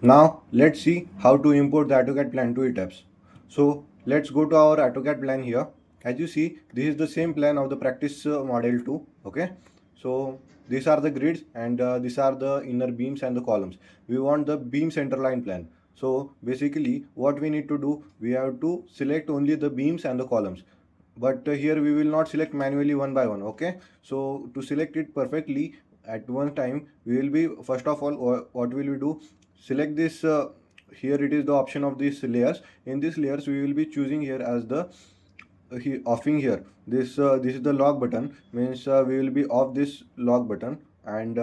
Now let's see how to import the AutoCAD plan to ETABS. So let's go to our AutoCAD plan here. As you see, this is the same plan of the practice model 2. Okay, so these are the grids and these are the inner beams and the columns. We want the beam centerline plan. So basically what we need to do, we have to select only the beams and the columns. But here we will not select manually one by one. Okay, so to select it perfectly at one time, we will be, first of all, what will we do, select this here it is the option of these layers. In these layers we will be choosing here as the offing here, this is the lock button, means we will be off this lock button, and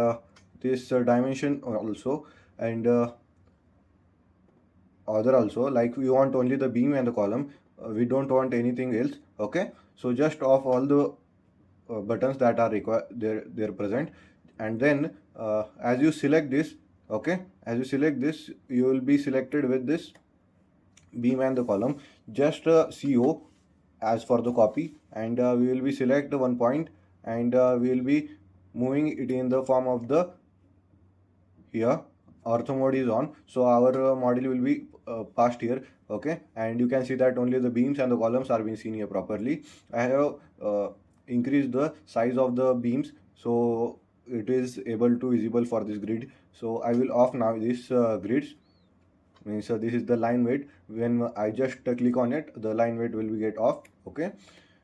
this dimension also, and other also, like we want only the beam and the column, we don't want anything else. Okay, so just off all the buttons that are required, they're present. And then as you select this, okay, as you select this, you will be selected with this beam and the column. Just CO as for the copy, and we will be select one point, and we will be moving it in the form of the here ortho mode is on, so our model will be passed here. Okay, and you can see that only the beams and the columns are being seen here properly. I have increased the size of the beams so it is able to visible for this grid. So I will off now this grids, means this is the line weight. When I just click on it, the line weight will be get off. Okay,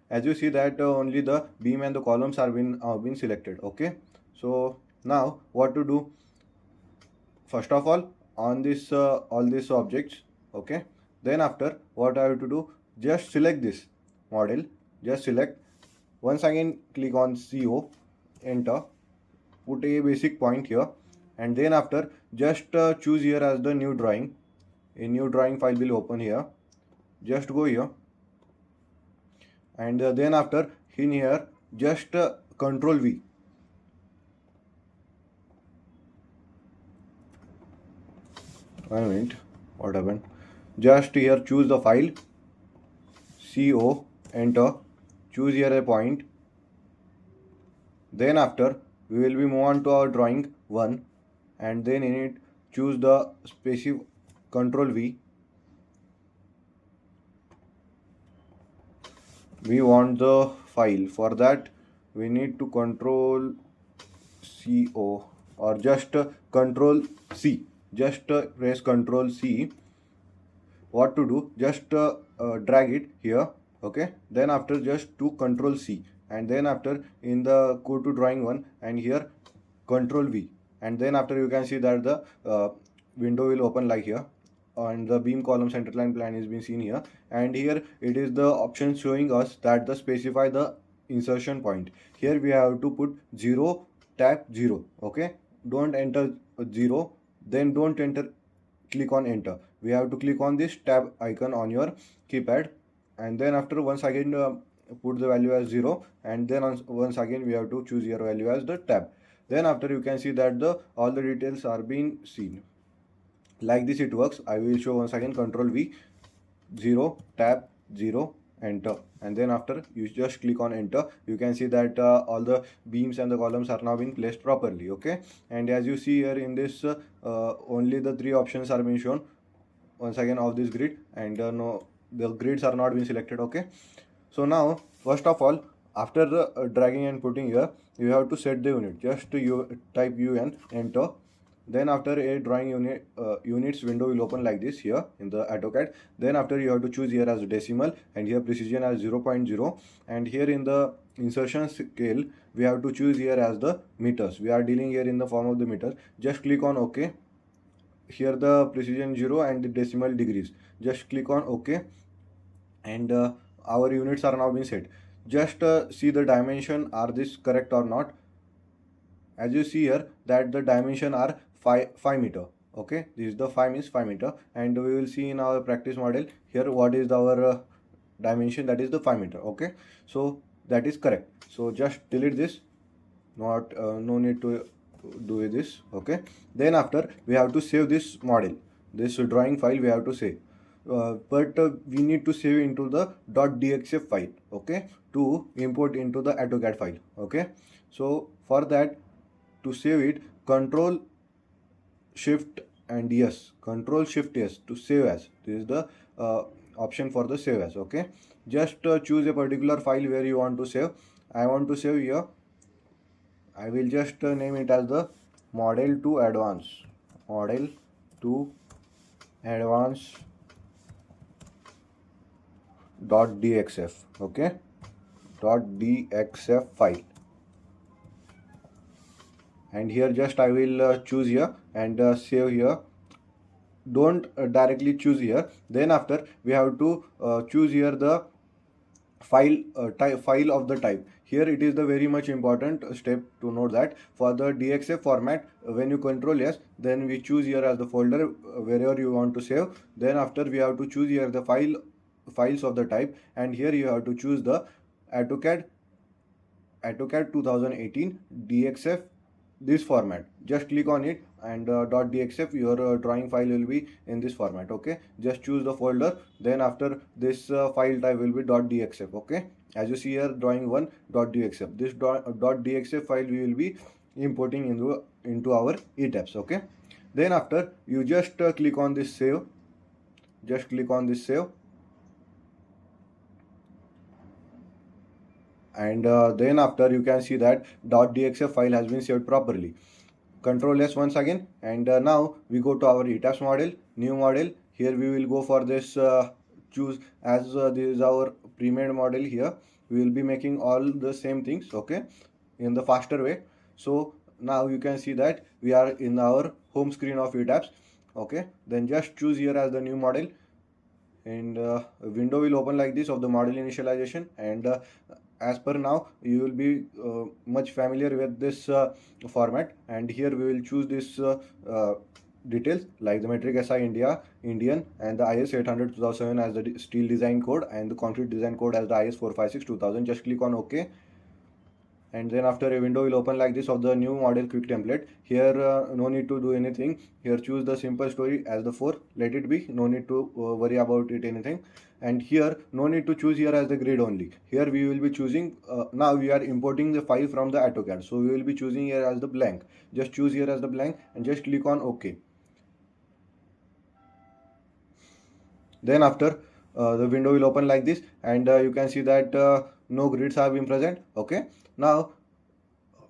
as you see that only the beam and the columns are been selected. Okay, so now what to do, first of all, on this all these objects. Okay, then after what I have to do, just select this model, just select, once again click on CO, enter, put a basic point here, and then after just choose here as the new drawing. A new drawing file will open here, just go here, and then after in here just control V. One minute, what happened? Just here choose the file, CO, enter, choose here a point. Then after we will be move on to our drawing 1, and then in it choose the specific, control V. We want the file, for that we need to control CO, or just control C, just press control C. What to do, just drag it here. Okay, then after just to control C, and then after in the go to drawing 1, and here control V, and then after you can see that the window will open like here, and the beam column centerline plan is being seen here. And here it is the option showing us that the specify the insertion point. Here we have to put 0, tap 0. Okay, don't enter 0, then don't enter, click on enter. We have to click on this tab icon on your keypad, and then after once again put the value as 0, and then once again we have to choose your value as the tab. Then after you can see that the all the details are being seen. Like this it works. I will show once again, control V, 0, tab 0, enter, and then after you just click on enter. You can see that all the beams and the columns are now being placed properly. Okay, and as you see here in this only the 3 options are being shown once again of this grid, and no, the grids are not being selected. Okay, so now first of all, after dragging and putting here, you have to set the unit. Just you type UN, enter. Then after a drawing unit units window will open like this here in the AutoCAD. Then after you have to choose here as decimal, and here precision as 0.0, and here in the insertion scale we have to choose here as the meters. We are dealing here in the form of the meters. Just click on OK. Here the precision 0 and the decimal degrees. Just click on OK, and our units are now being set. Just see the dimension, are this correct or not. As you see here that the dimension are 5 meter. Okay, this is the 5 means 5 meter, and we will see in our practice model here what is our dimension, that is the 5 meter. Okay, so that is correct. So just delete this, not no need to do this. Okay, then after we have to save this model, this drawing file we have to save. But we need to save into the .dxf file. Okay, to import into the AutoCAD file. Okay, so for that, to save it, control shift and yes, Control Shift S to save as. This is the option for the save as. Okay, just choose a particular file where you want to save. I want to save here. I will just name it as the model to advance. Model to advance .dxf. Okay, .dxf file. And here just I will choose here and save here. Don't directly choose here. Then after we have to choose here the file of the type. Here it is the very much important step to note that for the dxf format, when you control yes, then we choose here as the folder wherever you want to save. Then after we have to choose here the files of the type, and here you have to choose the AutoCAD 2018 dxf, this format. Just click on it and .dxf, your drawing file will be in this format. Okay, just choose the folder. Then after this file type will be .dxf. Okay, as you see here, drawing 1 .dxf. This .dxf file we will be importing into our ETABS. Okay, then after you just click on this save. Just click on this save, and then after you can see that .dxf file has been saved properly. Control S once again, and now we go to our ETABS model, new model. Here we will go for this choose as this is our pre-made model. Here we will be making all the same things, okay, in the faster way. So now you can see that we are in our home screen of ETABS. Okay, then just choose here as the new model, and a window will open like this of the model initialization. And as per now you will be much familiar with this format, and here we will choose this details like the metric SI Indian, and the IS 800 2007 as the steel design code, and the concrete design code as the IS 456 2000. Just click on OK, and then after a window will open like this of the new model quick template. Here no need to do anything. Here choose the simple story as the 4, let it be, no need to worry about it anything. And here no need to choose here as the grid only. Here we will be choosing now we are importing the file from the AutoCAD, so we will be choosing here as the blank. Just choose here as the blank and just click on OK. Then after the window will open like this, and you can see that no grids have been present. Okay, now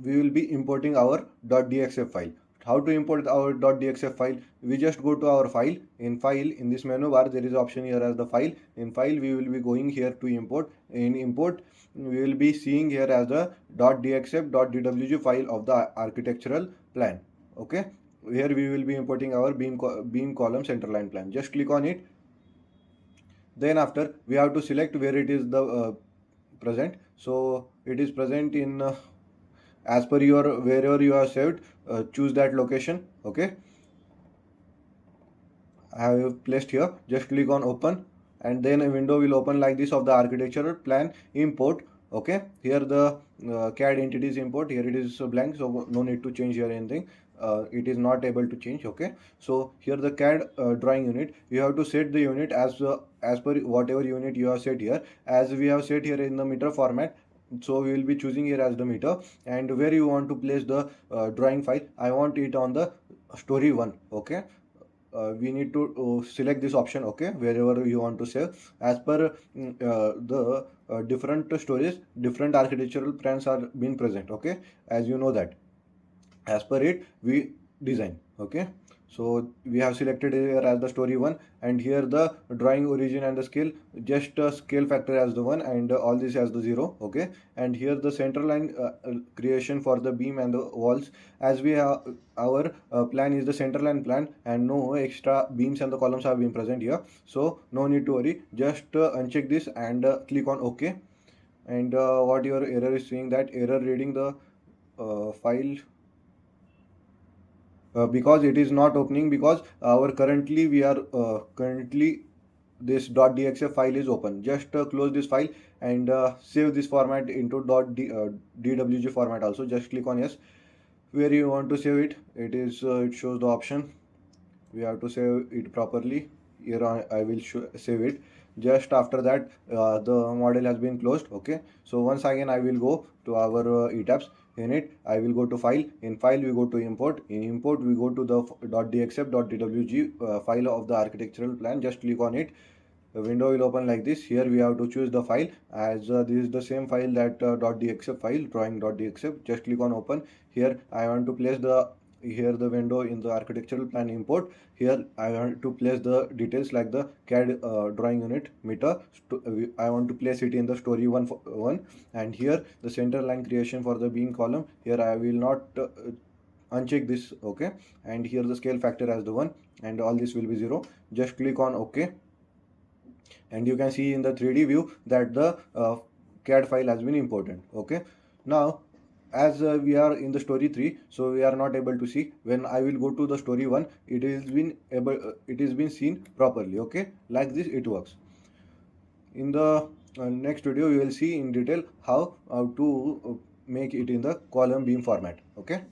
we will be importing our .dxf file. How to import our .dxf file? We just go to our file. In file, in this menu bar, there is option here as the file. In file, we will be going here to import. In import, we will be seeing here as the .dxf.dwg file of the architectural plan. Okay, here we will be importing our beam column centerline plan. Just click on it. Then after we have to select where it is the present. So it is present in as per your wherever you are saved, choose that location. Okay, I have placed here. Just click on open, and then a window will open like this of the architectural plan import. Okay, here the CAD entities import. Here it is blank, so no need to change here anything. It is not able to change. Okay, so here the CAD drawing unit, you have to set the unit as per whatever unit you have set here. As we have set here in the meter format, so we will be choosing here as the meter. And where you want to place the drawing file, I want it on the story 1. Okay, we need to select this option. Okay, wherever you want to save, as per the different stories, different architectural plans are being present. Okay, as you know that as per it we design. Okay, so we have selected here as the story 1, and here the drawing origin and the scale, just scale factor as the 1, and all this as the 0. Okay, and here the center line creation for the beam and the walls, as we have our plan is the center line plan, and no extra beams and the columns have been present here, so no need to worry. Just uncheck this and click on OK. And what your error is saying, that error reading the file, because it is not opening, because our currently this .dxf file is open. Just close this file and save this format into .dwg format also. Just click on yes. Where you want to save it, it shows the option. We have to save it properly. Here I will save it. Just after that the model has been closed. Okay, so once again I will go to our ETABS. In it, I will go to file. In file, we go to import. In import, we go to the .dxf.dwg file of the architectural plan. Just click on it. The window will open like this. Here we have to choose the file, as this is the same file that .dxf file, drawing.dxf. Just click on open. Here I want to place the window in the architectural plan import. Here I want to place the details like the CAD drawing unit meter. I want to place it in the story one, and here the center line creation for the beam column. Here I will not uncheck this, okay, and here the scale factor as the 1, and all this will be 0. Just click on OK, and you can see in the 3D view that the CAD file has been imported. Okay, now as we are in the story 3, so we are not able to see. When I will go to the story 1, it is been seen properly. Okay, like this it works. In the next video, we will see in detail how to make it in the column beam format. Okay.